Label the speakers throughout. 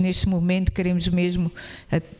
Speaker 1: neste momento queremos mesmo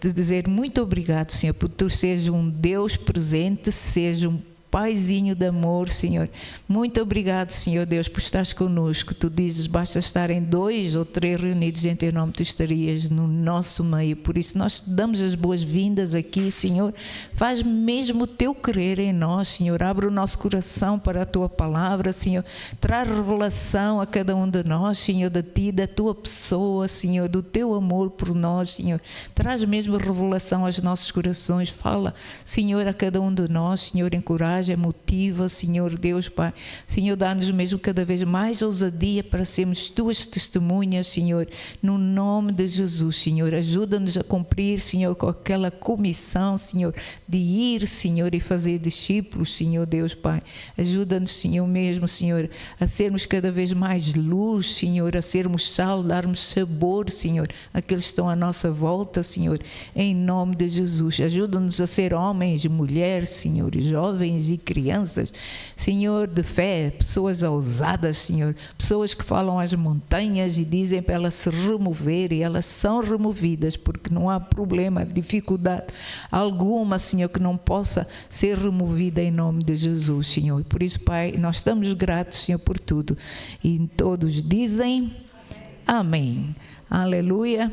Speaker 1: te dizer muito obrigado, Senhor, por tu seres um Deus presente, seja um Paizinho de amor, Senhor. Muito obrigado, Senhor Deus, por estares conosco. Tu dizes, basta estarem 2 ou 3 reunidos em teu nome, tu estarias no nosso meio. Por isso nós te damos as boas-vindas aqui, Senhor. Faz mesmo o teu querer em nós, Senhor. Abre o nosso coração para a tua palavra, Senhor. Traz revelação a cada um de nós, Senhor, de ti, da tua pessoa, Senhor, do teu amor por nós, Senhor. Traz mesmo revelação aos nossos corações. Fala, Senhor, a cada um de nós, Senhor, encoraja, motiva, Senhor Deus, Pai. Senhor, dá-nos mesmo cada vez mais ousadia para sermos tuas testemunhas, Senhor, no nome de Jesus, Senhor. Ajuda-nos a cumprir, Senhor, com aquela comissão, Senhor, de ir, Senhor, e fazer discípulos, Senhor Deus, Pai. Ajuda-nos, Senhor, mesmo, Senhor, a sermos cada vez mais luz, Senhor, a sermos sal, darmos sabor, Senhor, àqueles que estão à nossa volta, Senhor, em nome de Jesus. Ajuda-nos a ser homens, mulheres, Senhor, jovens e crianças, Senhor, de fé, pessoas ousadas, Senhor, pessoas que falam às montanhas e dizem para elas se remover, e elas são removidas, porque não há problema, dificuldade alguma, Senhor, que não possa ser removida em nome de Jesus, Senhor. Por isso, Pai, nós estamos gratos, Senhor, por tudo, e todos dizem amém. Aleluia.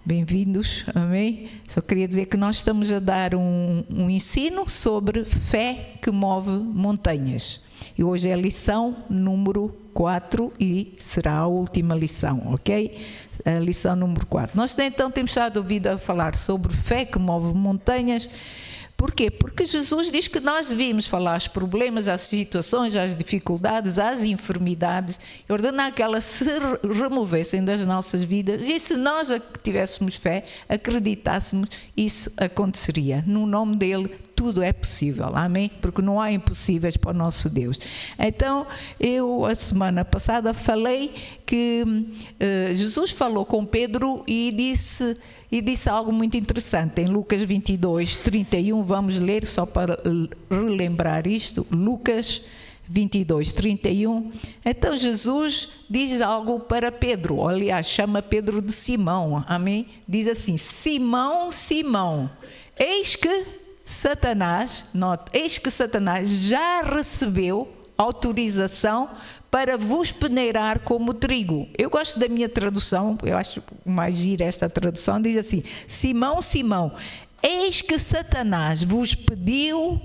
Speaker 1: Bem-vindos, amém? Só queria dizer que nós estamos a dar um ensino sobre fé que move montanhas. E hoje é a lição número 4 e será a última lição, ok? A lição número 4. Nós então temos estado ouvido a falar sobre fé que move montanhas. Porquê? Porque Jesus diz que nós devíamos falar aos problemas, às situações, às dificuldades, às enfermidades, e ordenar que elas se removessem das nossas vidas, e se nós tivéssemos fé, acreditássemos, isso aconteceria. No nome dele, tudo é possível, amém? Porque não há impossíveis para o nosso Deus. Então, eu, a semana passada, falei que Jesus falou com Pedro e disse algo muito interessante. Em Lucas 22, 31, vamos ler só para relembrar isto. Lucas 22, 31. Então, Jesus diz algo para Pedro. Aliás, chama Pedro de Simão, amém? Diz assim, Simão, Simão, eis que Satanás já recebeu autorização para vos peneirar como trigo. Eu gosto da minha tradução, eu acho mais gira esta tradução, diz assim, Simão, Simão, eis que Satanás vos pediu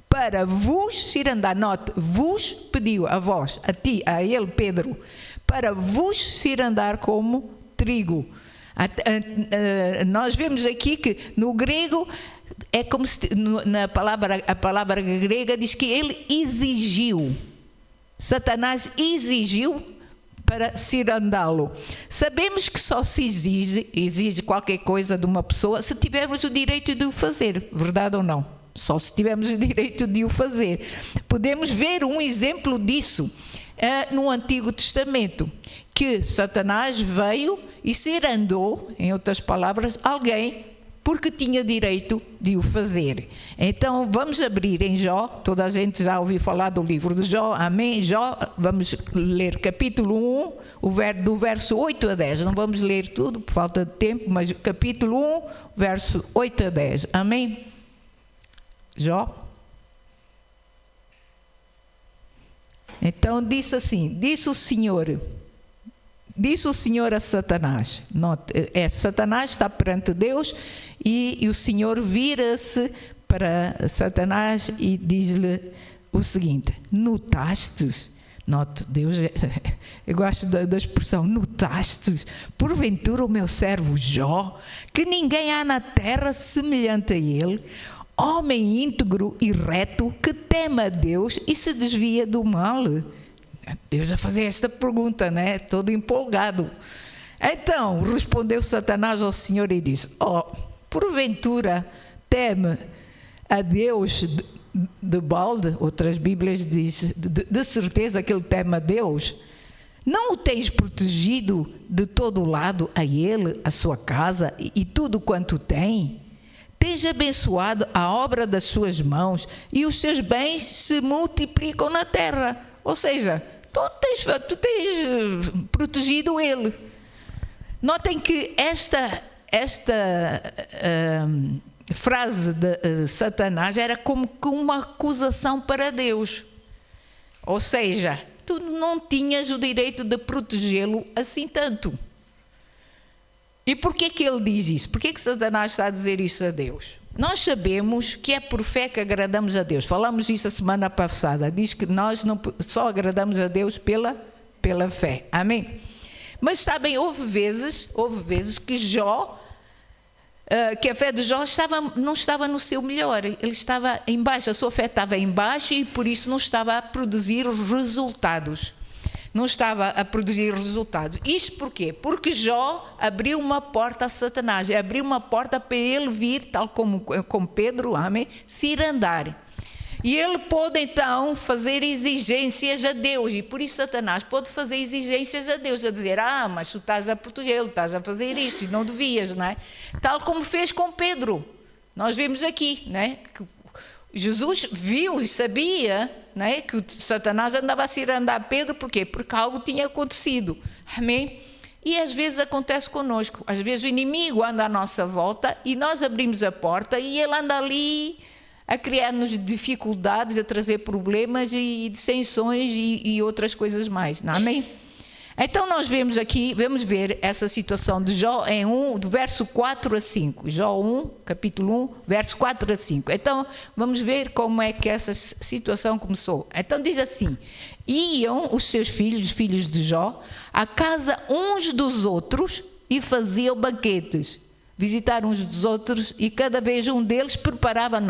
Speaker 1: para vos cirandar, note, vos pediu a vós, a ti, a ele, Pedro, para vos cirandar como trigo. Nós vemos aqui que no grego é como se a palavra grega diz que ele exigiu. Satanás exigiu para cirandá-lo. Sabemos que só se exige qualquer coisa de uma pessoa se tivermos o direito de o fazer, verdade ou não? Só se tivermos o direito de o fazer. Podemos ver um exemplo disso no Antigo Testamento, que Satanás veio e cirandou, em outras palavras, alguém porque tinha direito de o fazer. Então vamos abrir em Jó, toda a gente já ouviu falar do livro de Jó, amém? Jó, vamos ler capítulo 1, do verso 8 a 10, não vamos ler tudo por falta de tempo, mas capítulo 1, verso 8 a 10, amém? Jó. Então disse assim, disse o Senhor a Satanás, note, Satanás está perante Deus e o Senhor vira-se para Satanás e diz-lhe o seguinte, notastes, note, Deus, eu gosto da expressão, notastes, porventura o meu servo Jó, que ninguém há na terra semelhante a ele, homem íntegro e reto, que teme a Deus e se desvia do mal. Deus a fazer esta pergunta, né? Todo empolgado. Então, respondeu Satanás ao Senhor e disse, porventura teme a Deus de balde? Outras Bíblias dizem, de certeza que ele teme a Deus. Não o tens protegido de todo lado a ele, a sua casa e tudo quanto tem? Tens abençoado a obra das suas mãos e os seus bens se multiplicam na terra. Ou seja, tu tens protegido ele. Notem que esta frase de Satanás era como que uma acusação para Deus. Ou seja, tu não tinhas o direito de protegê-lo assim tanto. E por que ele diz isso? Por que Satanás está a dizer isso a Deus? Nós sabemos que é por fé que agradamos a Deus. Falamos isso a semana passada. Diz que nós não só agradamos a Deus pela fé. Amém? Mas sabem, houve vezes que que a fé de Jó não estava no seu melhor. Ele estava em baixo, a sua fé estava em baixo e por isso não estava a produzir resultados. Isto porquê? Porque Jó abriu uma porta a Satanás, abriu uma porta para ele vir, tal como Pedro, amém, se ir andar. E ele pôde então fazer exigências a Deus, e por isso Satanás pôde fazer exigências a Deus, a dizer, mas tu estás a protegê-lo, estás a fazer isto, e não devias, não é? Tal como fez com Pedro. Nós vimos aqui, não é? Que Jesus viu e sabia, não é? Que Satanás andava a se ir andar a Pedro, porquê? Porque algo tinha acontecido, amém? E às vezes acontece conosco, às vezes o inimigo anda à nossa volta, e nós abrimos a porta, e ele anda ali a criar-nos dificuldades, a trazer problemas e dissensões e outras coisas mais, não é? Amém? Então nós vemos aqui, vamos ver essa situação de Jó do verso 4 a 5. Jó 1, capítulo 1, verso 4 a 5. Então vamos ver como é que essa situação começou. Então diz assim: iam os seus filhos, os filhos de Jó, à casa uns dos outros e faziam banquetes. Visitaram uns dos outros e cada vez um deles preparava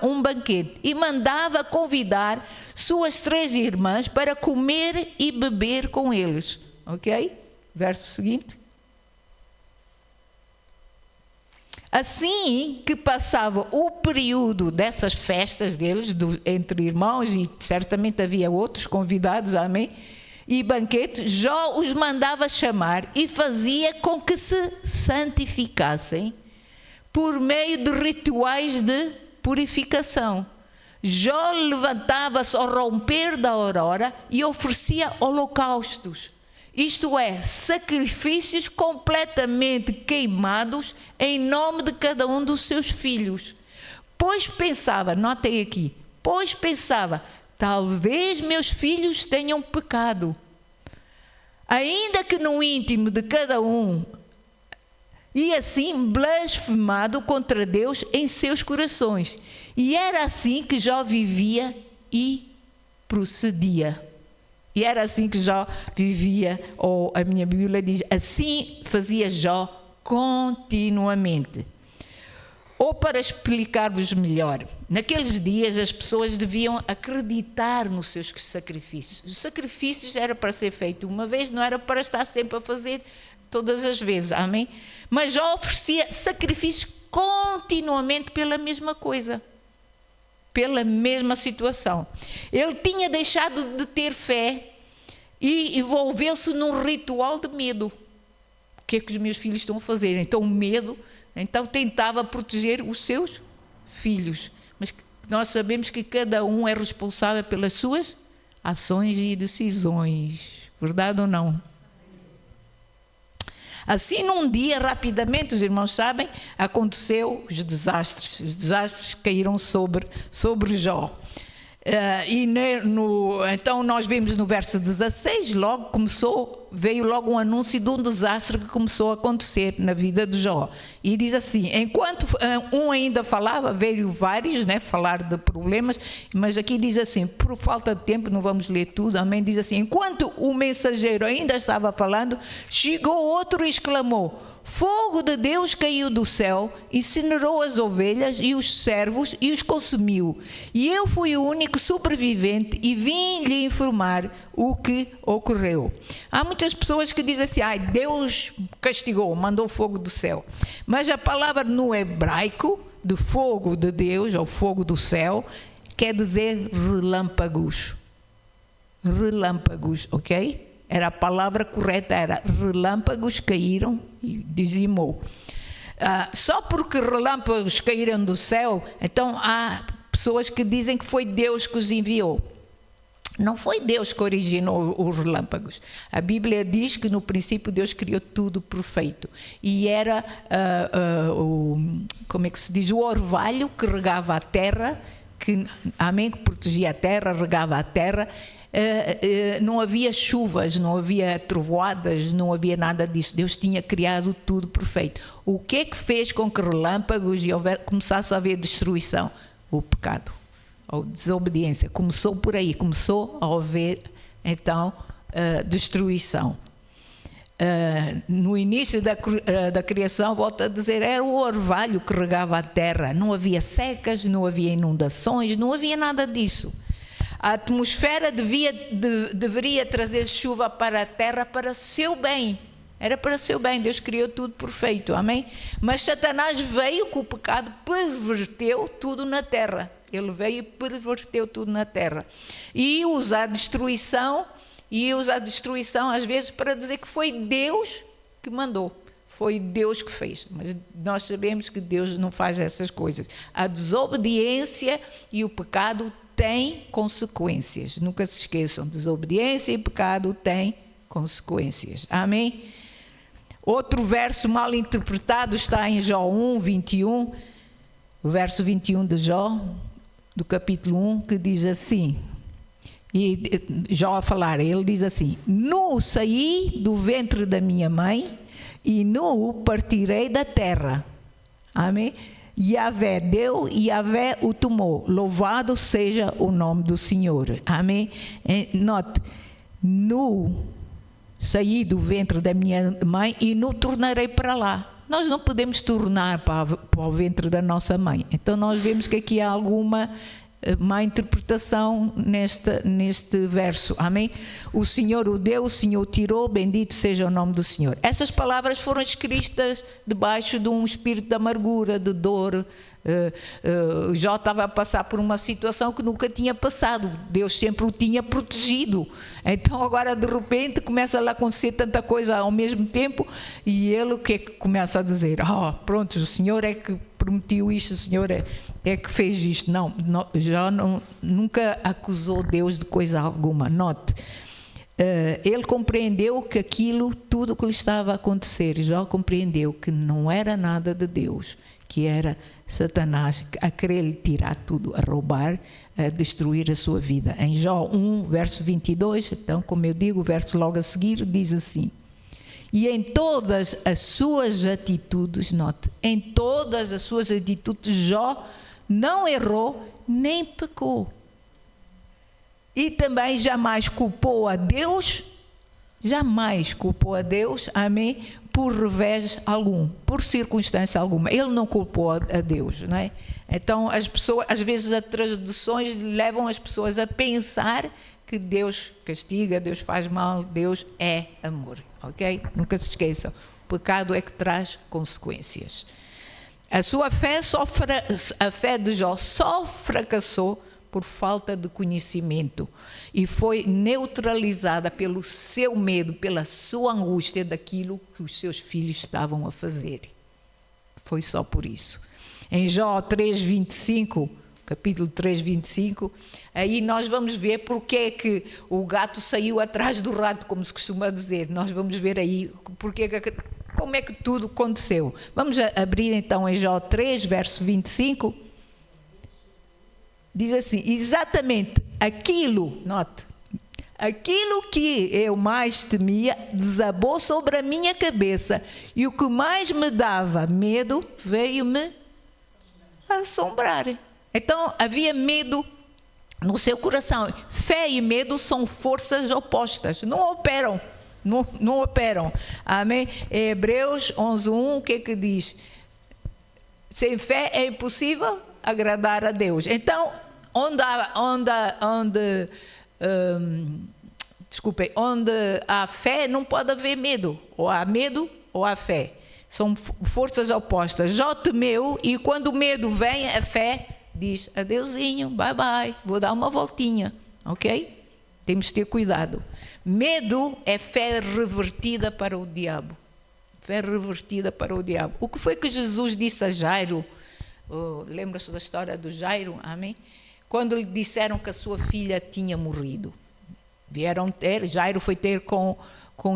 Speaker 1: um banquete e mandava convidar suas 3 irmãs para comer e beber com eles. Ok? Verso seguinte. Assim que passava o período dessas festas deles, entre irmãos, e certamente havia outros convidados, amém? E banquetes, Jó os mandava chamar e fazia com que se santificassem por meio de rituais de purificação. Jó levantava-se ao romper da aurora e oferecia holocaustos, isto é, sacrifícios completamente queimados em nome de cada um dos seus filhos. Pois pensava, notem aqui, talvez meus filhos tenham pecado, ainda que no íntimo de cada um, e assim blasfemado contra Deus em seus corações. E era assim que Jó vivia e procedia. Ou a minha Bíblia diz, assim fazia Jó continuamente. Ou para explicar-vos melhor, naqueles dias as pessoas deviam acreditar nos seus sacrifícios. Os sacrifícios era para ser feito uma vez, não era para estar sempre a fazer todas as vezes, amém? Mas Jó oferecia sacrifícios continuamente pela mesma coisa, pela mesma situação. Ele tinha deixado de ter fé e envolveu-se num ritual de medo. O que é que os meus filhos estão a fazer? Então o medo... Então tentava proteger os seus filhos. Mas nós sabemos que cada um é responsável pelas suas ações e decisões. Verdade ou não? Assim, num dia, rapidamente, os irmãos sabem, aconteceu os desastres. Os desastres caíram sobre Jó. Então nós vimos no verso 16, veio logo um anúncio de um desastre que começou a acontecer na vida de Jó. E diz assim, enquanto um ainda falava, veio vários, falar de problemas, mas aqui diz assim, por falta de tempo, não vamos ler tudo, amém, diz assim, enquanto o mensageiro ainda estava falando, chegou outro e exclamou, fogo de Deus caiu do céu, incinerou as ovelhas e os servos e os consumiu. E eu fui o único sobrevivente e vim lhe informar o que ocorreu. Há muitas pessoas que dizem assim, Deus castigou, mandou fogo do céu. Mas a palavra no hebraico, de fogo de Deus, ou fogo do céu, quer dizer relâmpagos. Relâmpagos, ok? Era a palavra correta, era relâmpagos caíram e dizimou. Só porque relâmpagos caíram do céu, então há pessoas que dizem que foi Deus que os enviou. Não foi Deus que originou os relâmpagos. A Bíblia diz que no princípio Deus criou tudo perfeito. E era, como é que se diz, o orvalho que regava a terra, que protegia a terra, regava a terra. Não havia chuvas, não havia trovoadas, não havia nada disso. Deus tinha criado tudo perfeito. O que é que fez com que relâmpagos e começasse a haver destruição? O pecado. Ou desobediência, começou por aí, começou a haver então destruição. No início da criação, volto a dizer, era o orvalho que regava a terra, não havia secas, não havia inundações, não havia nada disso. A atmosfera deveria trazer chuva para a terra para seu bem, era para seu bem, Deus criou tudo perfeito, amém? Mas Satanás veio com o pecado, perverteu tudo na terra. Ele veio e perverteu tudo na terra. E usa a destruição, às vezes para dizer que foi Deus que mandou. Foi Deus que fez. Mas nós sabemos que Deus não faz essas coisas. A desobediência e o pecado têm consequências. Nunca se esqueçam, desobediência e pecado têm consequências. Amém? Outro verso mal interpretado está em Jó 1, 21. O verso 21 de Jó, do capítulo 1, que diz assim, e Jó a falar, ele diz assim: nu saí do ventre da minha mãe e nu partirei da terra. Amém? Yahvé deu e Yahvé o tomou. Louvado seja o nome do Senhor. Amém? Note, nu saí do ventre da minha mãe e nu tornarei para lá. Nós não podemos tornar para o ventre da nossa mãe. Então nós vemos que aqui há alguma má interpretação neste verso. Amém? O Senhor o deu, o Senhor o tirou, bendito seja o nome do Senhor. Essas palavras foram escritas debaixo de um espírito de amargura, de dor. Jó estava a passar por uma situação que nunca tinha passado. Deus sempre o tinha protegido. Então agora de repente começa a acontecer tanta coisa ao mesmo tempo, e ele o que é que começa a dizer? Pronto, o Senhor é que prometeu isto, o Senhor é que fez isto. Não, Jó nunca acusou Deus de coisa alguma. Note, ele compreendeu que aquilo, tudo o que lhe estava a acontecer, Jó compreendeu que não era nada de Deus, que era Satanás a querer lhe tirar tudo, a roubar, a destruir a sua vida. Em Jó 1, verso 22, então, como eu digo, o verso logo a seguir diz assim: e em todas as suas atitudes, note, em todas as suas atitudes, Jó não errou nem pecou. E também jamais culpou a Deus, amém, por revés algum, por circunstância alguma. Ele não culpou a Deus, não é? Então as pessoas, às vezes as traduções levam as pessoas a pensar que Deus castiga, Deus faz mal, Deus é amor, ok? Nunca se esqueçam, o pecado é que traz consequências. A fé de Jó só fracassou por falta de conhecimento e foi neutralizada pelo seu medo, pela sua angústia daquilo que os seus filhos estavam a fazer. Foi só por isso. Em Jó 3:25, capítulo 3:25, aí nós vamos ver porque é que o gato saiu atrás do rato, como se costuma dizer. Nós vamos ver aí como é que tudo aconteceu. Vamos abrir então em Jó 3, verso 25. Diz assim: exatamente aquilo, note, aquilo que eu mais temia desabou sobre a minha cabeça, e o que mais me dava medo veio-me assombrar. Então havia medo no seu coração. Fé e medo são forças opostas, não operam. Amém? Em Hebreus 11:1, o que é que diz? Sem fé é impossível agradar a Deus. Então, onde há fé, não pode haver medo. Ou há medo ou há fé. São forças opostas. Jó temeu, e quando o medo vem, a fé diz: adeusinho, bye bye, vou dar uma voltinha, ok? Temos de ter cuidado. Medo é fé revertida para o diabo. Fé revertida para o diabo. O que foi que Jesus disse a Jairo? Lembra-se da história do Jairo? Amém? Quando lhe disseram que a sua filha tinha morrido. Jairo foi ter com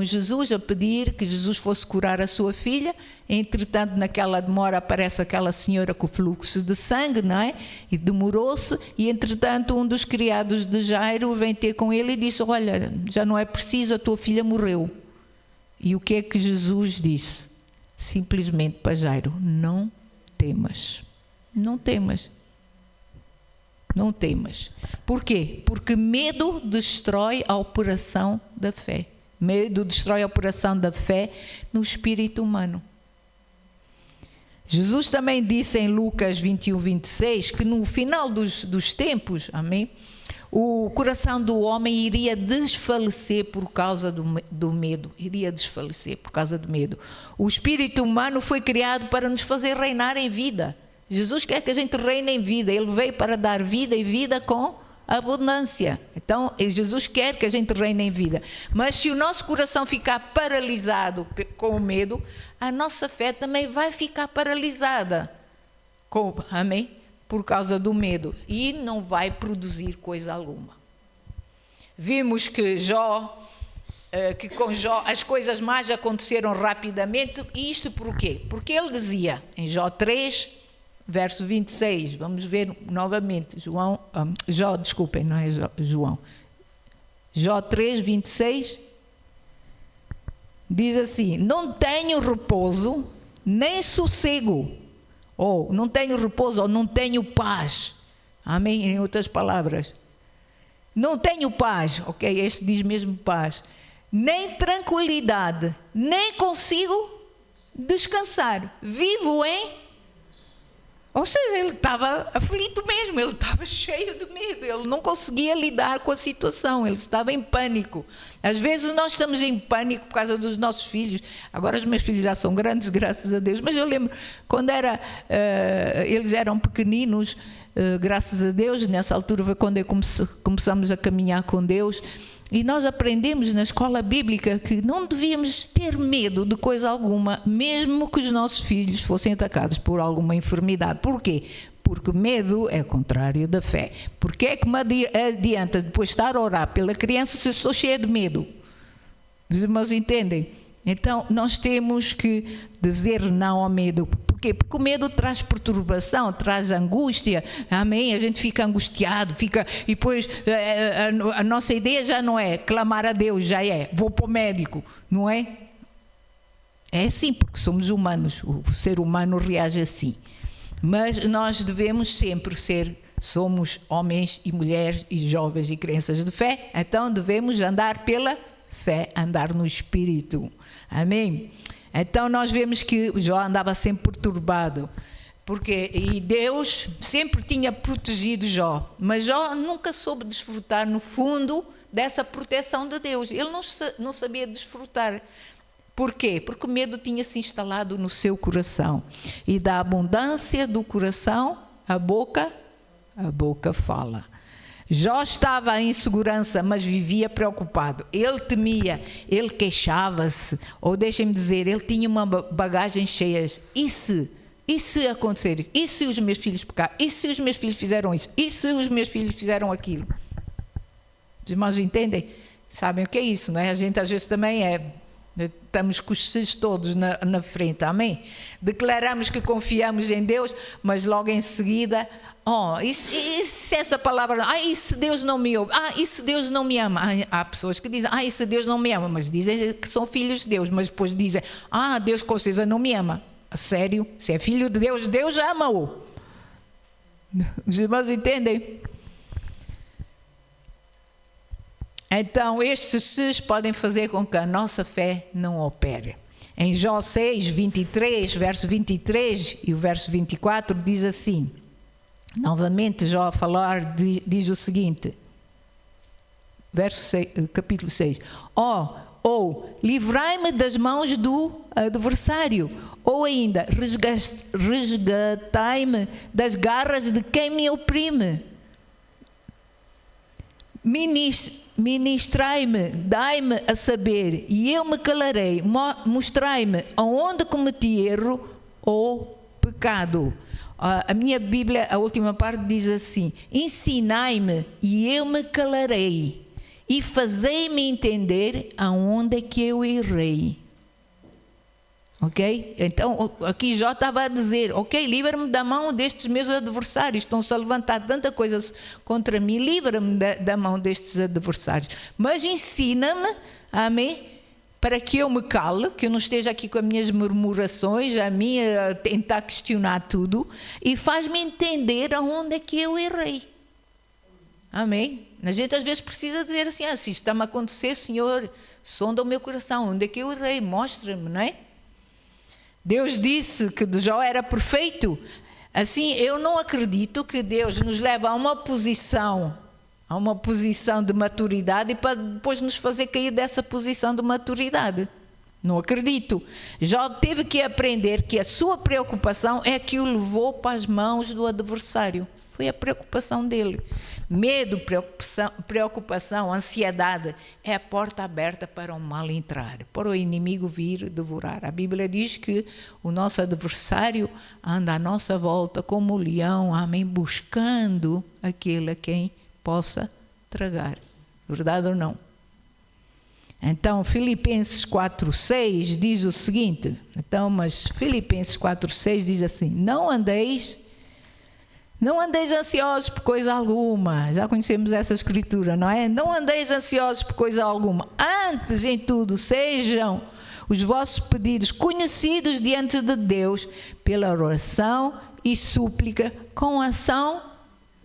Speaker 1: Jesus a pedir que Jesus fosse curar a sua filha. Entretanto, naquela demora aparece aquela senhora com o fluxo de sangue, não é? E demorou-se, e entretanto um dos criados de Jairo vem ter com ele e disse: olha, já não é preciso, a tua filha morreu. E o que é que Jesus disse? Simplesmente para Jairo: não temas, não temas. Não temas. Por quê? Porque medo destrói a operação da fé. Medo destrói a operação da fé no espírito humano. Jesus também disse em Lucas 21, 26, que no final dos tempos, amém, o coração do homem iria desfalecer por causa do medo. Iria desfalecer por causa do medo. O espírito humano foi criado para nos fazer reinar em vida. Jesus quer que a gente reine em vida. Ele veio para dar vida e vida com abundância. Então, Jesus quer que a gente reine em vida. Mas se o nosso coração ficar paralisado com o medo, a nossa fé também vai ficar paralisada. Amém? Por causa do medo. E não vai produzir coisa alguma. Vimos que com Jó as coisas más aconteceram rapidamente. E isto por quê? Porque ele dizia em Jó 3, verso 26, vamos ver novamente, Jó 3, 26, diz assim: não tenho repouso, nem sossego, ou não tenho repouso, ou não tenho paz, amém, em outras palavras, não tenho paz, ok, este diz mesmo paz, nem tranquilidade, nem consigo descansar, vivo em... Ou seja, ele estava aflito mesmo, ele estava cheio de medo, ele não conseguia lidar com a situação, ele estava em pânico. Às vezes nós estamos em pânico por causa dos nossos filhos. Agora os meus filhos já são grandes, graças a Deus, mas eu lembro quando eles eram pequeninos, graças a Deus, nessa altura foi quando começamos a caminhar com Deus. E nós aprendemos na escola bíblica que não devíamos ter medo de coisa alguma, mesmo que os nossos filhos fossem atacados por alguma enfermidade. Por quê? Porque medo é contrário da fé. Porque é que me adianta depois estar a orar pela criança se eu estou cheia de medo? Os irmãos entendem? Então, nós temos que dizer não ao medo. Por quê? Porque o medo traz perturbação, traz angústia, amém? A gente fica angustiado, e depois a nossa ideia já não é clamar a Deus, já é, vou para o médico, não é? É assim, porque somos humanos, o ser humano reage assim. Mas nós devemos sempre somos homens e mulheres e jovens e crianças de fé, então devemos andar pela fé, andar no Espírito. Amém? Então nós vemos que Jó andava sempre perturbado, e Deus sempre tinha protegido Jó, mas Jó nunca soube desfrutar no fundo dessa proteção de Deus. Ele não sabia desfrutar. Por quê? Porque o medo tinha se instalado no seu coração, e da abundância do coração a boca fala. Jó estava em segurança, mas vivia preocupado. Ele temia, ele queixava-se, ou deixem-me dizer, ele tinha uma bagagem cheia. E se acontecer isso? E se os meus filhos pecaram? E se os meus filhos fizeram isso? E se os meus filhos fizeram aquilo? Os irmãos entendem? Sabem o que é isso, não é? A gente às vezes também estamos com os seus todos na frente, amém? Declaramos que confiamos em Deus, mas logo em seguida, e se essa palavra, e se Deus não me ouve, e se Deus não me ama? Há pessoas que dizem, e se Deus não me ama, mas dizem que são filhos de Deus, mas depois dizem, Deus com certeza não me ama. A sério? Se é filho de Deus, Deus ama-o. Os irmãos entendem? Então, estes se's podem fazer com que a nossa fé não opere. Em Jó 6, 23, verso 23 e o verso 24, diz assim, novamente Jó a falar, diz o seguinte, capítulo 6, livrai-me das mãos do adversário, ou ainda, resgatai-me das garras de quem me oprime. Ministrai-me, dai-me a saber, e eu me calarei, mostrai-me aonde cometi erro ou pecado. A minha Bíblia, a última parte diz assim, ensinai-me e eu me calarei, e fazei-me entender aonde é que eu errei. Ok? Então, aqui Jó estava a dizer, ok, livra-me da mão destes meus adversários, estão-se a levantar tanta coisa contra mim, livra-me da mão destes adversários, mas ensina-me, amém, para que eu me cale, que eu não esteja aqui com as minhas murmurações, a tentar questionar tudo, e faz-me entender aonde é que eu errei. Amém? A gente às vezes precisa dizer assim, se isto está-me a acontecer, Senhor, sonda o meu coração, onde é que eu errei, mostra-me, não é? Deus disse que Jó era perfeito. Assim, eu não acredito que Deus nos leve a uma posição de maturidade e para depois nos fazer cair dessa posição de maturidade. Não acredito. Jó teve que aprender que a sua preocupação é que o levou para as mãos do adversário. Foi a preocupação dele. Medo, preocupação, ansiedade é a porta aberta para o mal entrar, para o inimigo vir devorar. A Bíblia diz que o nosso adversário anda à nossa volta como o leão, amém, buscando aquele a quem possa tragar. Verdade ou não? Então, Filipenses 4:6 diz o seguinte, Filipenses 4:6 diz assim, não andeis ansiosos por coisa alguma. Já conhecemos essa escritura, não é? Não andeis ansiosos por coisa alguma. Antes, em tudo, sejam os vossos pedidos conhecidos diante de Deus pela oração e súplica com ação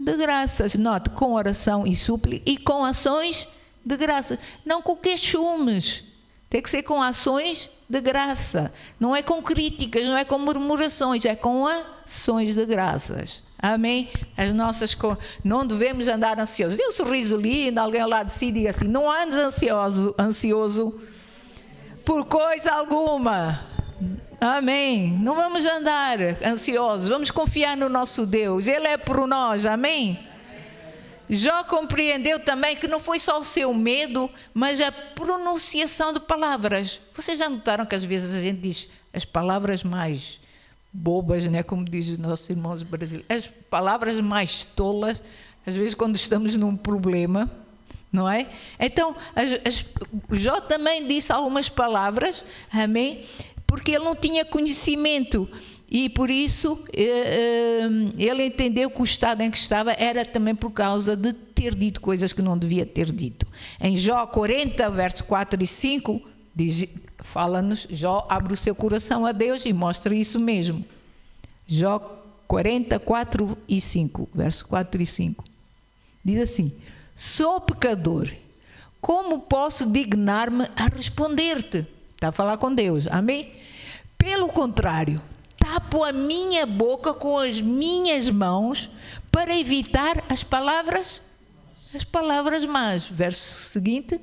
Speaker 1: de graças. Note, com oração e súplica e com ações de graça. Não com queixumes. Tem que ser com ações de graça. Não é com críticas, não é com murmurações, é com ações de graças. Amém? Não devemos andar ansiosos. Dê um sorriso lindo, alguém ao lado de si diga assim, não andes ansioso por coisa alguma. Amém? Não vamos andar ansiosos, vamos confiar no nosso Deus. Ele é por nós, amém? Jó compreendeu também que não foi só o seu medo, mas a pronunciação de palavras. Vocês já notaram que às vezes a gente diz as palavras mais bobas, né? Como diz os nossos irmãos brasileiros, as palavras mais tolas, às vezes quando estamos num problema, não é? Então, Jó também disse algumas palavras, amém? Porque ele não tinha conhecimento e por isso ele entendeu que o estado em que estava era também por causa de ter dito coisas que não devia ter dito. Em Jó 40, versos 4 e 5, fala-nos, Jó abre o seu coração a Deus e mostra isso mesmo. Jó 40, 4 e 5, verso 4 e 5. Diz assim, sou pecador, como posso dignar-me a responder-te? Está a falar com Deus, amém? Pelo contrário, tapo a minha boca com as minhas mãos para evitar as palavras más. Verso seguinte.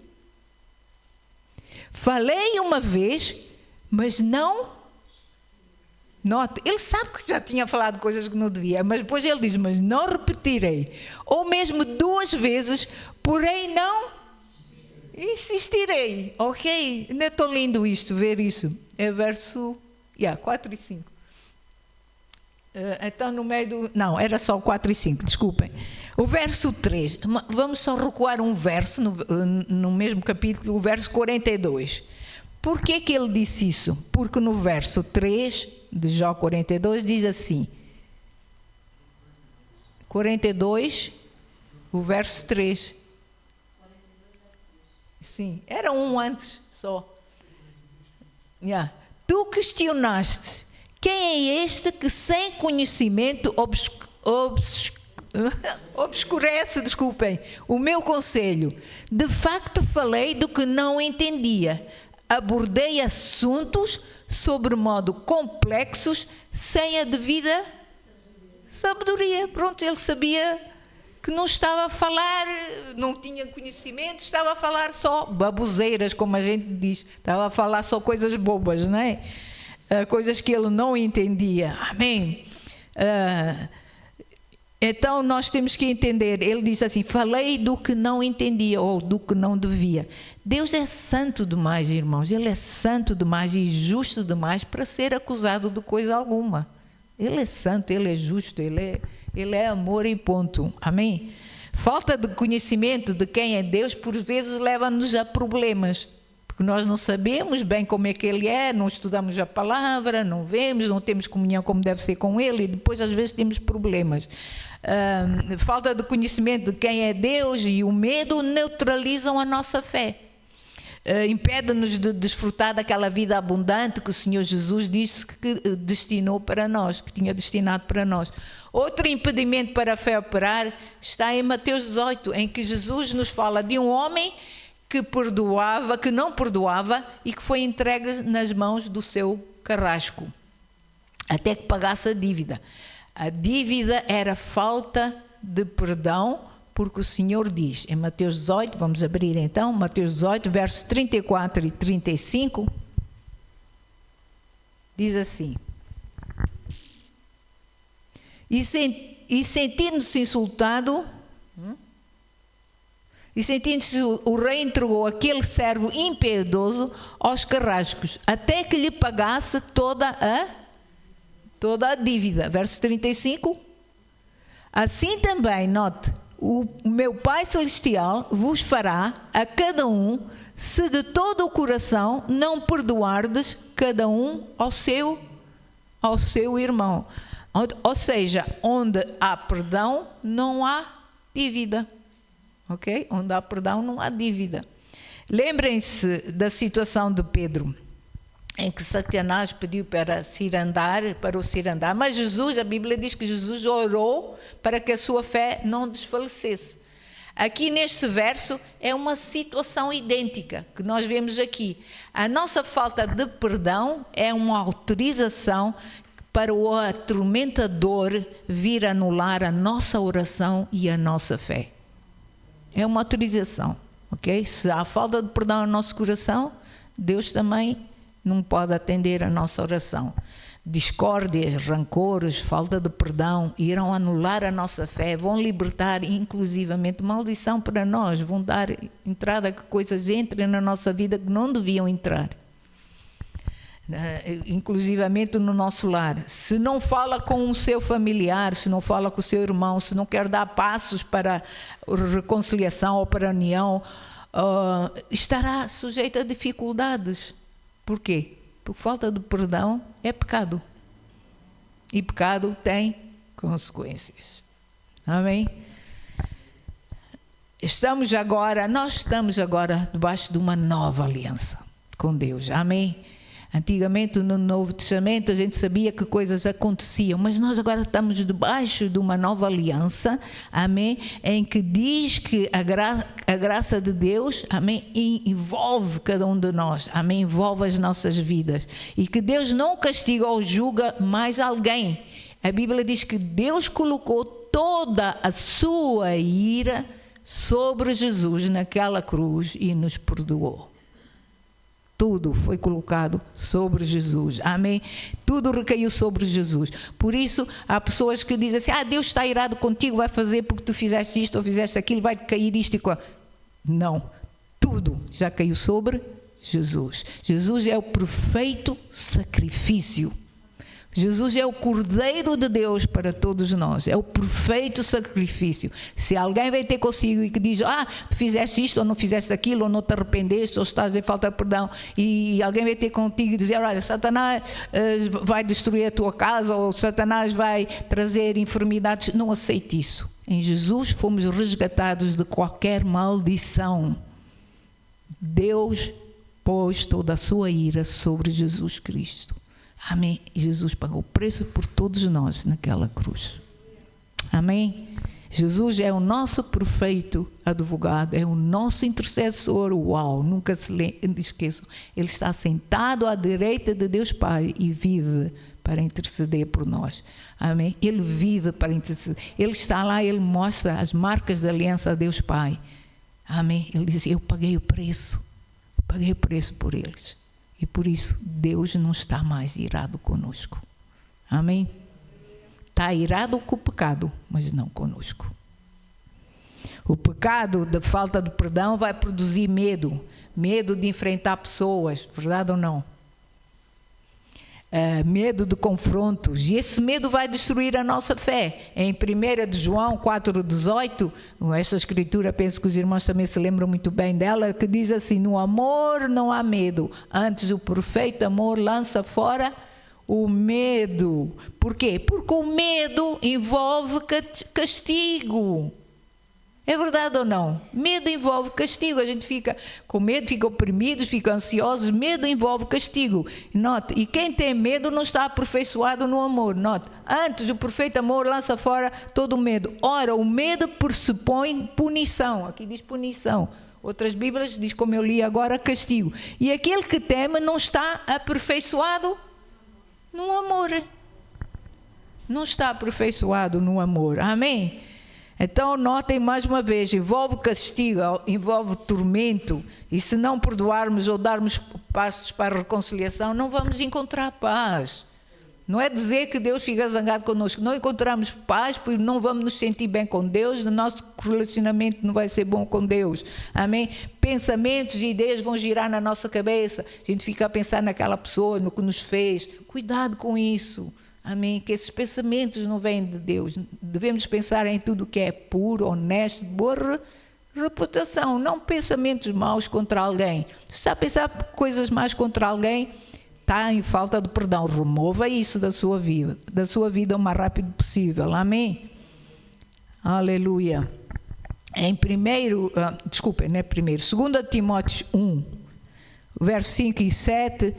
Speaker 1: Falei uma vez, mas não... Note, ele sabe que já tinha falado coisas que não devia, mas depois ele diz, mas não repetirei. Ou mesmo 2 vezes, porém não insistirei. Ok? Ainda estou lindo isto, ver isso. É verso 4 e 5. Então no meio do... Não, era só o 4 e 5, desculpem. O verso 3, vamos só recuar um verso no mesmo capítulo, o verso 42. Por que ele disse isso? Porque no verso 3 de Jó 42 diz assim, 42, o verso 3. Sim, era um antes só. Tu questionaste, quem é este que sem conhecimento obscurece, o meu conselho? De facto falei do que não entendia. Abordei assuntos sobre modo complexos sem a devida sabedoria. Pronto, ele sabia que não estava a falar, não tinha conhecimento, estava a falar só baboseiras, como a gente diz. Estava a falar só coisas bobas, não é? Coisas que ele não entendia. Amém? Então nós temos que entender, ele diz assim, falei do que não entendia ou do que não devia. Deus é santo demais, irmãos, ele é santo demais e justo demais para ser acusado de coisa alguma. Ele é santo, ele é justo, ele é amor e ponto. Amém? Falta de conhecimento de quem é Deus, por vezes, leva-nos a problemas. Porque nós não sabemos bem como é que Ele é, não estudamos a palavra, não vemos, não temos comunhão como deve ser com Ele, e depois, às vezes, temos problemas. Falta de conhecimento de quem é Deus e o medo neutralizam a nossa fé. Impede-nos de desfrutar daquela vida abundante que o Senhor Jesus disse que destinou para nós, que tinha destinado para nós. Outro impedimento para a fé operar está em Mateus 18, em que Jesus nos fala de um homem que não perdoava e que foi entregue nas mãos do seu carrasco, até que pagasse a dívida. A dívida era falta de perdão, porque o Senhor diz em Mateus 18, vamos abrir então, Mateus 18, versos 34 e 35, diz assim: E sentindo-se insultado, o rei entregou aquele servo impiedoso aos carrascos, até que lhe pagasse toda a dívida. Verso 35. Assim também, note, o meu Pai Celestial vos fará a cada um, se de todo o coração não perdoardes cada um ao seu irmão. Ou seja, onde há perdão, não há dívida. Ok? Onde há perdão, não há dívida. Lembrem-se da situação de Pedro, em que Satanás pediu para o cirandar, mas Jesus, a Bíblia diz que Jesus orou para que a sua fé não desfalecesse. Aqui neste verso é uma situação idêntica que nós vemos aqui. A nossa falta de perdão é uma autorização para o atormentador vir anular a nossa oração e a nossa fé. É uma autorização, ok? Se há falta de perdão no nosso coração, Deus também não pode atender a nossa oração. Discórdias, rancores, falta de perdão irão anular a nossa fé, vão libertar inclusivamente maldição para nós, vão dar entrada a que coisas entrem na nossa vida que não deviam entrar. Inclusivamente no nosso lar. Se não fala com o seu familiar, se não fala com o seu irmão, se não quer dar passos para a reconciliação ou para a união, estará sujeito a dificuldades. Por quê? Por falta de perdão é pecado. E pecado tem consequências. Amém? Nós estamos agora debaixo de uma nova aliança com Deus. Amém? Antigamente, no Novo Testamento, a gente sabia que coisas aconteciam, mas nós agora estamos debaixo de uma nova aliança, amém, em que diz que a graça de Deus, amém, envolve cada um de nós, amém, envolve as nossas vidas, e que Deus não castiga ou julga mais alguém. A Bíblia diz que Deus colocou toda a sua ira sobre Jesus naquela cruz e nos perdoou. Tudo foi colocado sobre Jesus. Amém? Tudo recaiu sobre Jesus. Por isso, há pessoas que dizem assim, Deus está irado contigo, vai fazer porque tu fizeste isto ou fizeste aquilo, vai cair isto e aquilo. Não. Tudo já caiu sobre Jesus. Jesus é o perfeito sacrifício. Jesus é o Cordeiro de Deus para todos nós, é o perfeito sacrifício. Se alguém vem ter consigo e que diz, tu fizeste isto ou não fizeste aquilo, ou não te arrependeste, ou estás em falta de perdão, e alguém vem ter contigo e dizer, olha, Satanás vai destruir a tua casa, ou Satanás vai trazer enfermidades, não aceite isso. Em Jesus fomos resgatados de qualquer maldição. Deus pôs toda a sua ira sobre Jesus Cristo. Amém. Jesus pagou o preço por todos nós naquela cruz. Amém. Jesus é o nosso perfeito advogado, é o nosso intercessor. Uau, nunca se esqueçam. Ele está sentado à direita de Deus Pai e vive para interceder por nós. Amém. Ele vive para interceder. Ele está lá, ele mostra as marcas da aliança a Deus Pai. Amém. Ele diz, eu paguei o preço por eles. E por isso, Deus não está mais irado conosco. Amém? Está irado com o pecado, mas não conosco. O pecado da falta de perdão vai produzir medo. Medo de enfrentar pessoas. Verdade ou não? medo de confrontos, e esse medo vai destruir a nossa fé. Em 1 de João 4,18, essa escritura, penso que os irmãos também se lembram muito bem dela, que diz assim: no amor não há medo, antes o perfeito amor lança fora o medo. Por quê? Porque o medo envolve castigo. É verdade ou não? Medo envolve castigo. A gente fica com medo, fica oprimidos, fica ansiosos. Medo envolve castigo. Note, e quem tem medo não está aperfeiçoado no amor. Note, antes o perfeito amor lança fora todo o medo. Ora, o medo pressupõe punição. Aqui diz punição. Outras Bíblias diz, como eu li agora, castigo. E aquele que teme não está aperfeiçoado no amor. Não está aperfeiçoado no amor. Amém? Então, notem mais uma vez, envolve castigo, envolve tormento, e se não perdoarmos ou darmos passos para a reconciliação, não vamos encontrar paz. Não é dizer que Deus fica zangado connosco, não encontramos paz, porque não vamos nos sentir bem com Deus, o nosso relacionamento não vai ser bom com Deus. Amém? Pensamentos e ideias vão girar na nossa cabeça, a gente fica a pensar naquela pessoa, no que nos fez. Cuidado com isso. Amém? Que esses pensamentos não vêm de Deus. Devemos pensar em tudo que é puro, honesto, boa reputação, não pensamentos maus contra alguém. Se está a pensar coisas más contra alguém, está em falta de perdão. Remova isso da sua vida o mais rápido possível. Amém? Aleluia. Em 2 Timóteo 1, versos 5 e 7,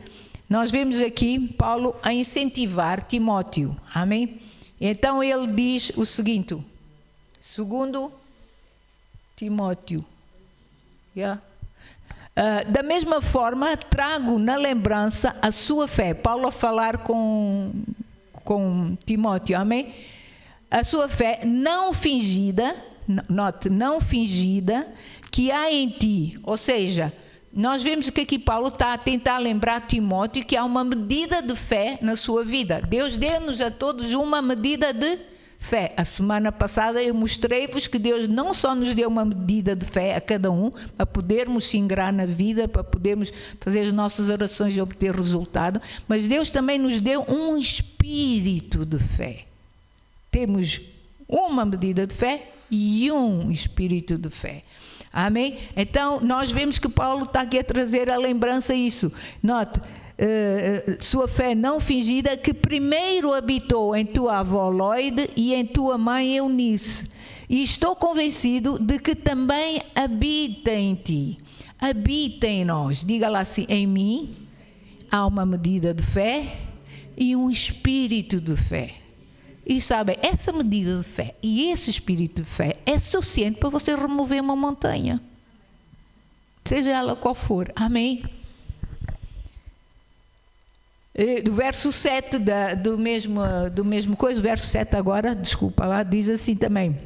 Speaker 1: nós vemos aqui Paulo a incentivar Timóteo. Amém? Então ele diz o seguinte, 2 Timóteo. Da mesma forma, trago na lembrança a sua fé. Paulo a falar com Timóteo. Amém? A sua fé não fingida, note, não fingida, que há em ti. Ou seja, nós vemos que aqui Paulo está a tentar lembrar Timóteo que há uma medida de fé na sua vida. Deus deu-nos a todos uma medida de fé. A semana passada eu mostrei-vos que Deus não só nos deu uma medida de fé a cada um, para podermos se ingrar na vida, para podermos fazer as nossas orações e obter resultado, mas Deus também nos deu um espírito de fé. Temos uma medida de fé e um espírito de fé. Amém? Então, nós vemos que Paulo está aqui a trazer a lembrança isso. Note, sua fé não fingida, que primeiro habitou em tua avó Loide e em tua mãe Eunice. E estou convencido de que também habita em ti. Habita em nós. Diga lá assim, em mim há uma medida de fé e um espírito de fé. E sabem, essa medida de fé e esse espírito de fé é suficiente para você remover uma montanha. Seja ela qual for. Amém? Do verso 7 do mesmo coisa, o verso 7 agora, desculpa lá, diz assim também.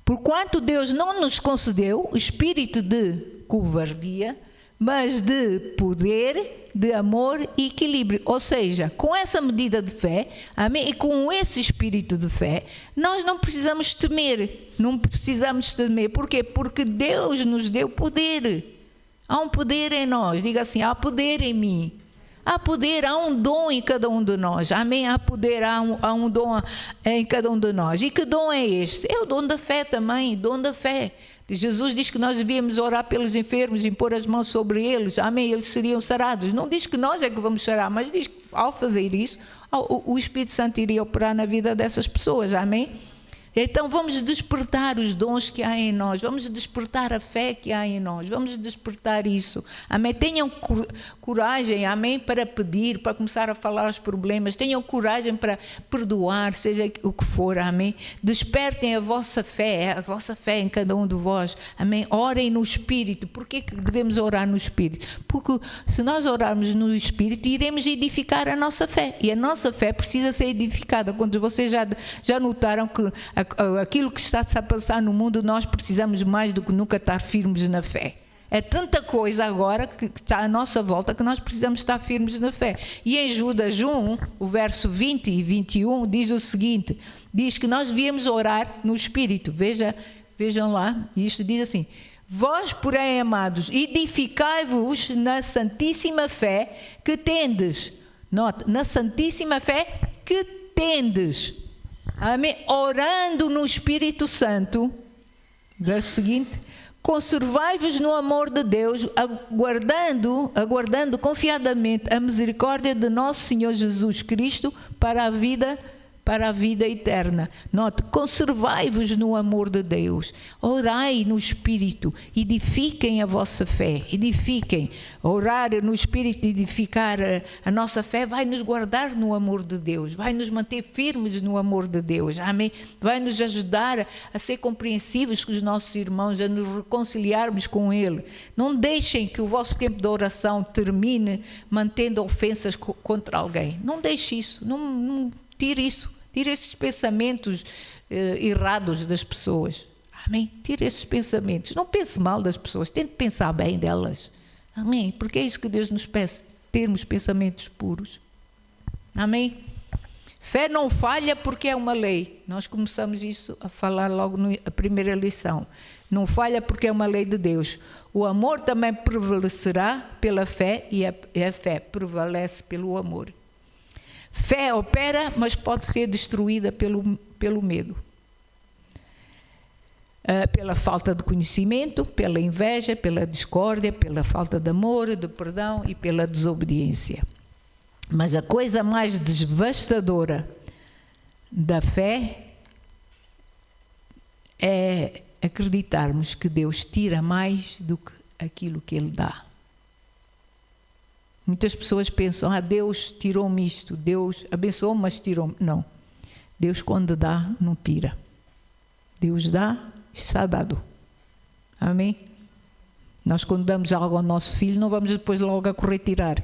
Speaker 1: Porquanto Deus não nos concedeu o espírito de covardia, mas de poder, de amor e equilíbrio. Ou seja, com essa medida de fé, amém, e com esse espírito de fé, nós não precisamos temer. Não precisamos temer. Porquê? Porque Deus nos deu poder. Há um poder em nós. Diga assim, há poder em mim. Há poder, há um dom em cada um de nós. Amém? Há poder, há um dom em cada um de nós. E que dom é este? É o dom da fé também, dom da fé. Jesus diz que nós devíamos orar pelos enfermos e pôr as mãos sobre eles. Amém? Eles seriam sarados. Não diz que nós é que vamos sarar, mas diz que ao fazer isso, o Espírito Santo iria operar na vida dessas pessoas. Amém? Então vamos despertar os dons que há em nós, vamos despertar a fé que há em nós, vamos despertar isso. Amém? Tenham coragem, amém, para pedir, para começar a falar os problemas, tenham coragem para perdoar, seja o que for, amém? Despertem a vossa fé em cada um de vós, amém? Orem no Espírito. Por que devemos orar no Espírito? Porque se nós orarmos no Espírito, iremos edificar a nossa fé, e a nossa fé precisa ser edificada. Quando vocês já notaram que aquilo que está a passar no mundo, nós precisamos mais do que nunca estar firmes na fé. É tanta coisa agora que está à nossa volta que nós precisamos estar firmes na fé. E em Judas 1, o verso 20 e 21, diz o seguinte, diz que nós devíamos orar no Espírito. Vejam lá, isto diz assim, vós, porém, amados, edificai-vos na santíssima fé que tendes, Note, na santíssima fé que tendes. Amém? Orando no Espírito Santo. Verso seguinte. Conservai-vos no amor de Deus, aguardando confiadamente a misericórdia de nosso Senhor Jesus Cristo para a vida eterna. Note, conservai-vos no amor de Deus, orai no Espírito, edifiquem a vossa fé, edifiquem. Orar no Espírito, edificar a nossa fé, vai nos guardar no amor de Deus, vai nos manter firmes no amor de Deus, amém? Vai nos ajudar a ser compreensivos com os nossos irmãos, a nos reconciliarmos com Ele. Não deixem que o vosso tempo de oração termine mantendo ofensas contra alguém. Não deixe isso, não tire isso. Tire esses pensamentos errados das pessoas. Amém? Tire esses pensamentos. Não pense mal das pessoas. Tente pensar bem delas. Amém? Porque é isso que Deus nos pede. Termos pensamentos puros. Amém? Fé não falha porque é uma lei. Nós começamos isso a falar logo na primeira lição. Não falha porque é uma lei de Deus. O amor também prevalecerá pela fé e a fé prevalece pelo amor. Fé opera, mas pode ser destruída pelo medo. Pela falta de conhecimento, pela inveja, pela discórdia, pela falta de amor, de perdão e pela desobediência. Mas a coisa mais devastadora da fé é acreditarmos que Deus tira mais do que aquilo que Ele dá. Muitas pessoas pensam, Deus tirou-me isto, Deus abençoou-me, mas tirou-me. Não, Deus quando dá, não tira. Deus dá, está dado. Amém? Nós quando damos algo ao nosso filho, não vamos depois logo a correr tirar.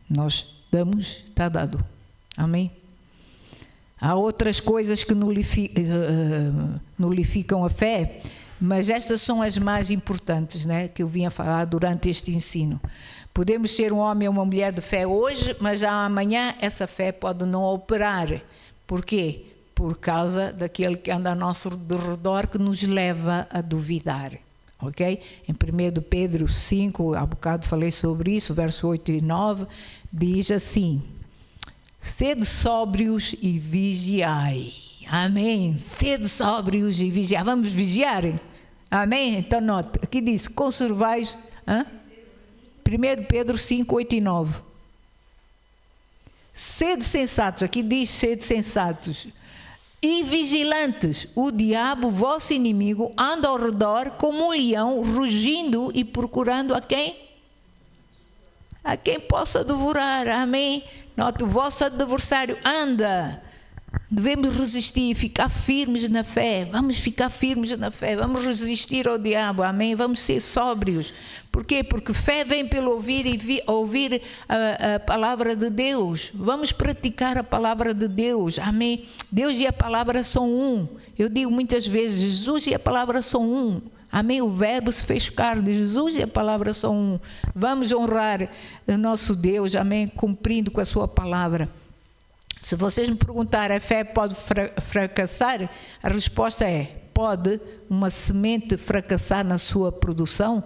Speaker 1: Nós damos, está dado. Amém? Há outras coisas que nulificam a fé, mas estas são as mais importantes, né, que eu vim a falar durante este ensino. Podemos ser um homem ou uma mulher de fé hoje, mas já amanhã essa fé pode não operar. Por quê? Por causa daquele que anda ao nosso redor que nos leva a duvidar. Ok? Em 1 Pedro 5, há bocado falei sobre isso, verso 8 e 9, diz assim: sede sóbrios e vigiai. Amém? Sede sóbrios e vigiai. Vamos vigiar? Amém? Então note, aqui diz, conservais... 1 Pedro 5, 8 e 9. Sede sensatos, aqui diz sede sensatos. E vigilantes, o diabo, vosso inimigo, anda ao redor como um leão, rugindo e procurando a quem? A quem possa devorar, amém? Note, o vosso adversário anda. Devemos resistir, ficar firmes na fé. Vamos ficar firmes na fé. Vamos resistir ao diabo, amém? Vamos ser sóbrios. Por quê? Porque fé vem pelo ouvir e ouvir a palavra de Deus. Vamos praticar a palavra de Deus, amém? Deus e a palavra são um. Eu digo muitas vezes, Jesus e a palavra são um. Amém? O verbo se fez carne, Jesus e a palavra são um. Vamos honrar o nosso Deus, amém? Cumprindo com a sua palavra. Se vocês me perguntarem, a fé pode fracassar? A resposta é, pode uma semente fracassar na sua produção?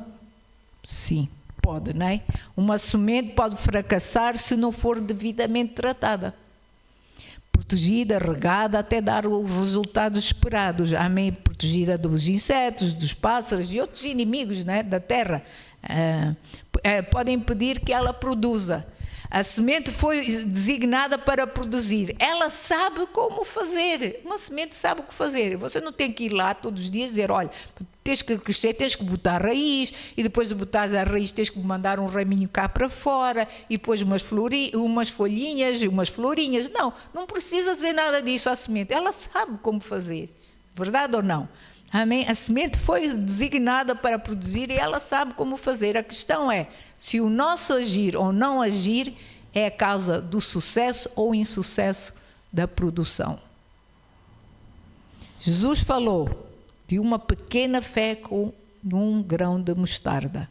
Speaker 1: Sim, pode, não é? Uma semente pode fracassar se não for devidamente tratada. Protegida, regada, até dar os resultados esperados. Amém? Protegida dos insetos, dos pássaros e outros inimigos, não é? Da terra. Podem impedir que ela produza. A semente foi designada para produzir. Ela sabe como fazer. Uma semente sabe o que fazer. Você não tem que ir lá todos os dias dizer, olha, tens que crescer, tens que botar raiz, e depois de botar a raiz tens que mandar um raminho cá para fora, e depois umas folhinhas e umas florinhas. Não, não precisa dizer nada disso à semente. Ela sabe como fazer. Verdade ou não? Amém? A semente foi designada para produzir e ela sabe como fazer. A questão é, se o nosso agir ou não agir é a causa do sucesso ou insucesso da produção. Jesus falou de uma pequena fé com um grão de mostarda,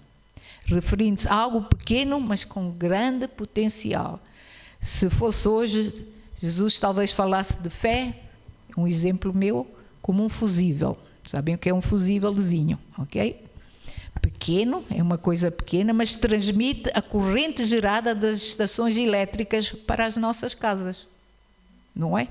Speaker 1: referindo-se a algo pequeno, mas com grande potencial. Se fosse hoje, Jesus talvez falasse de fé, um exemplo meu, como um fusível. Sabem o que é um fusívelzinho, ok? pequeno, é uma coisa pequena, mas transmite a corrente gerada das estações elétricas para as nossas casas, não é?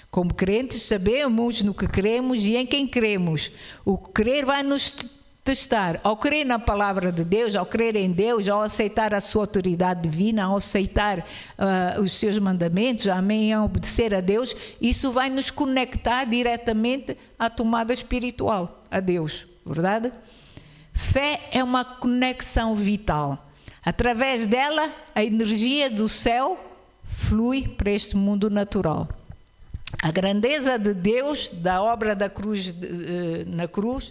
Speaker 1: Como crentes sabemos no que cremos e em quem cremos. O crer vai nos testar. Ao crer na palavra de Deus, ao crer em Deus, ao aceitar a sua autoridade divina, ao aceitar os seus mandamentos, amém, ao obedecer a Deus, isso vai nos conectar diretamente à tomada espiritual, a Deus, verdade? Fé é uma conexão vital. Através dela, a energia do céu flui para este mundo natural. A grandeza de Deus, da obra da cruz, na cruz,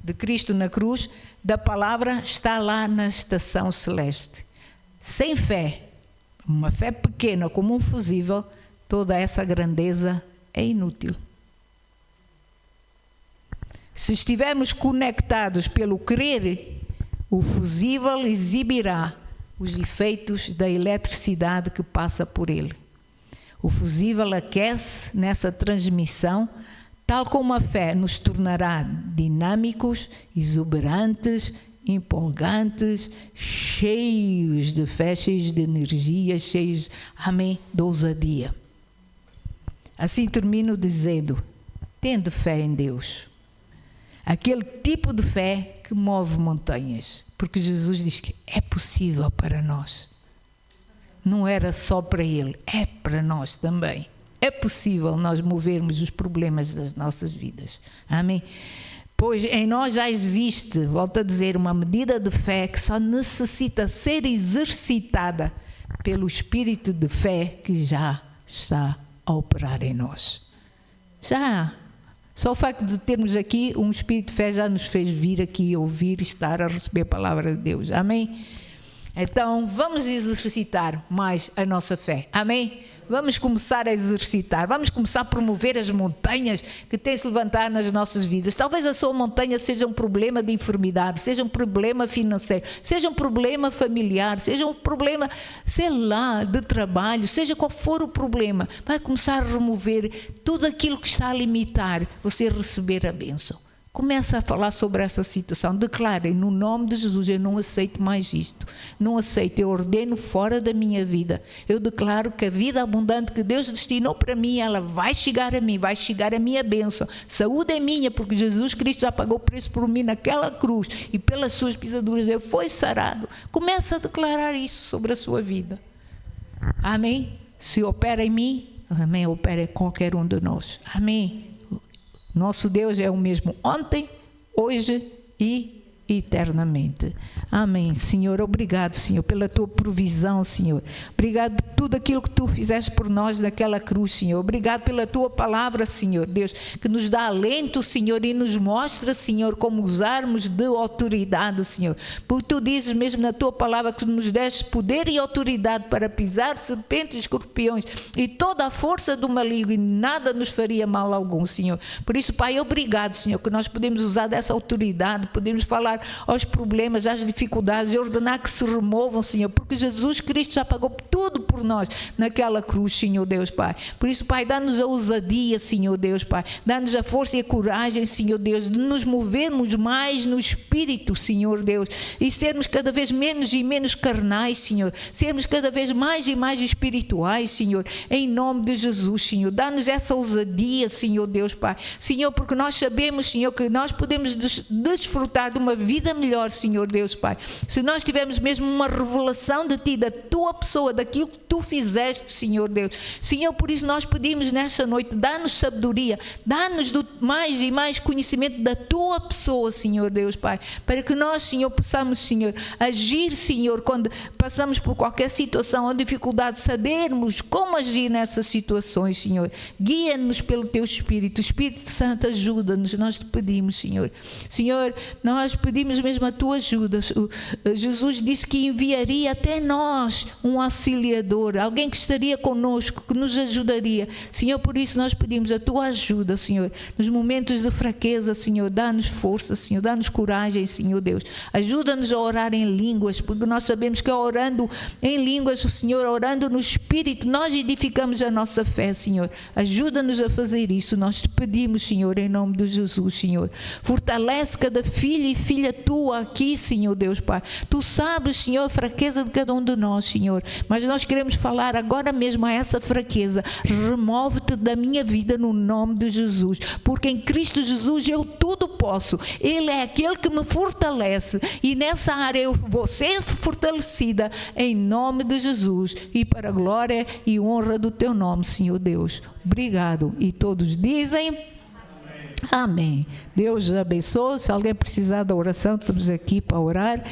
Speaker 1: de Cristo na cruz, da palavra, está lá na estação celeste. Sem fé, uma fé pequena como um fusível, toda essa grandeza é inútil. Se estivermos conectados pelo crer, o fusível exibirá os efeitos da eletricidade que passa por ele. O fusível aquece nessa transmissão, tal como a fé nos tornará dinâmicos, exuberantes, empolgantes, cheios de fé, cheios de energia, cheios, amém, de ousadia. Assim termino dizendo, tende fé em Deus. Aquele tipo de fé que move montanhas, porque Jesus diz que é possível para nós. Não era só para ele, é para nós também. É possível nós movermos os problemas das nossas vidas. Amém? Pois em nós já existe, volto a dizer, uma medida de fé que só necessita ser exercitada pelo espírito de fé que já está a operar em nós. Já. Só o facto de termos aqui um espírito de fé já nos fez vir aqui ouvir e estar a receber a palavra de Deus. Amém? Então, vamos exercitar mais a nossa fé. Amém? Vamos começar a exercitar, vamos começar a promover as montanhas que têm se levantar nas nossas vidas. Talvez a sua montanha seja um problema de enfermidade, seja um problema financeiro, seja um problema familiar, seja um problema, sei lá, de trabalho, seja qual for o problema. Vai começar a remover tudo aquilo que está a limitar você receber a bênção. Começa a falar sobre essa situação. Declarem, no nome de Jesus, eu não aceito mais isto. Não aceito, eu ordeno fora da minha vida. Eu declaro que a vida abundante que Deus destinou para mim, ela vai chegar a mim, vai chegar a minha bênção. Saúde é minha, porque Jesus Cristo já pagou o preço por mim naquela cruz. E pelas suas pisaduras eu fui sarado. Começa a declarar isso sobre a sua vida. Amém? Se opera em mim, amém, opera em qualquer um de nós. Amém? Nosso Deus é o mesmo ontem, hoje e eternamente. Amém. Senhor, obrigado, Senhor, pela tua provisão, Senhor. Obrigado por tudo aquilo que tu fizeste por nós naquela cruz, Senhor. Obrigado pela tua palavra, Senhor, Deus, que nos dá alento, Senhor, e nos mostra, Senhor, como usarmos de autoridade, Senhor. Porque tu dizes mesmo na tua palavra que nos deste poder e autoridade para pisar serpentes e escorpiões e toda a força do maligno, e nada nos faria mal algum, Senhor. Por isso, Pai, obrigado, Senhor, que nós podemos usar dessa autoridade, podemos falar aos problemas, às dificuldades, e ordenar que se removam, Senhor, porque Jesus Cristo já pagou tudo por nós naquela cruz, Senhor Deus, Pai. Por isso, Pai, dá-nos a ousadia, Senhor Deus, Pai, dá-nos a força e a coragem, Senhor Deus, de nos movermos mais no Espírito, Senhor Deus, e sermos cada vez menos e menos carnais, Senhor, sermos cada vez mais e mais espirituais, Senhor, em nome de Jesus, Senhor. Dá-nos essa ousadia, Senhor Deus, Pai, Senhor, porque nós sabemos, Senhor, que nós podemos desfrutar de uma vida melhor, Senhor Deus, Pai, se nós tivermos mesmo uma revelação de Ti, da Tua pessoa, daquilo que Tu fizeste, Senhor Deus. Senhor, por isso nós pedimos nesta noite, dá-nos sabedoria, dá-nos mais e mais conhecimento da Tua pessoa, Senhor Deus, Pai, para que nós, Senhor, possamos, Senhor, agir, Senhor, quando passamos por qualquer situação ou dificuldade, sabermos como agir nessas situações, Senhor. Guia-nos pelo Teu Espírito. Espírito Santo, ajuda-nos, nós te pedimos, Senhor. Senhor, nós pedimos mesmo a Tua ajuda. Jesus disse que enviaria até nós um auxiliador, alguém que estaria conosco, que nos ajudaria. Senhor, por isso nós pedimos a Tua ajuda, Senhor, nos momentos de fraqueza, Senhor, dá-nos força, Senhor, dá-nos coragem, Senhor Deus. Ajuda-nos a orar em línguas, porque nós sabemos que orando em línguas, Senhor, orando no Espírito, nós edificamos a nossa fé, Senhor. Ajuda-nos a fazer isso, nós te pedimos, Senhor, em nome de Jesus, Senhor. Fortalece cada filho e filha filha tua aqui, Senhor Deus Pai. Tu sabes, Senhor, a fraqueza de cada um de nós, Senhor. Mas nós queremos falar agora mesmo a essa fraqueza. Remove-te da minha vida no nome de Jesus. Porque em Cristo Jesus eu tudo posso. Ele é aquele que me fortalece. E nessa área eu vou ser fortalecida em nome de Jesus. E para a glória e honra do teu nome, Senhor Deus. Obrigado. E todos dizem... Amém. Deus abençoe. Se alguém precisar da oração, estamos aqui para orar.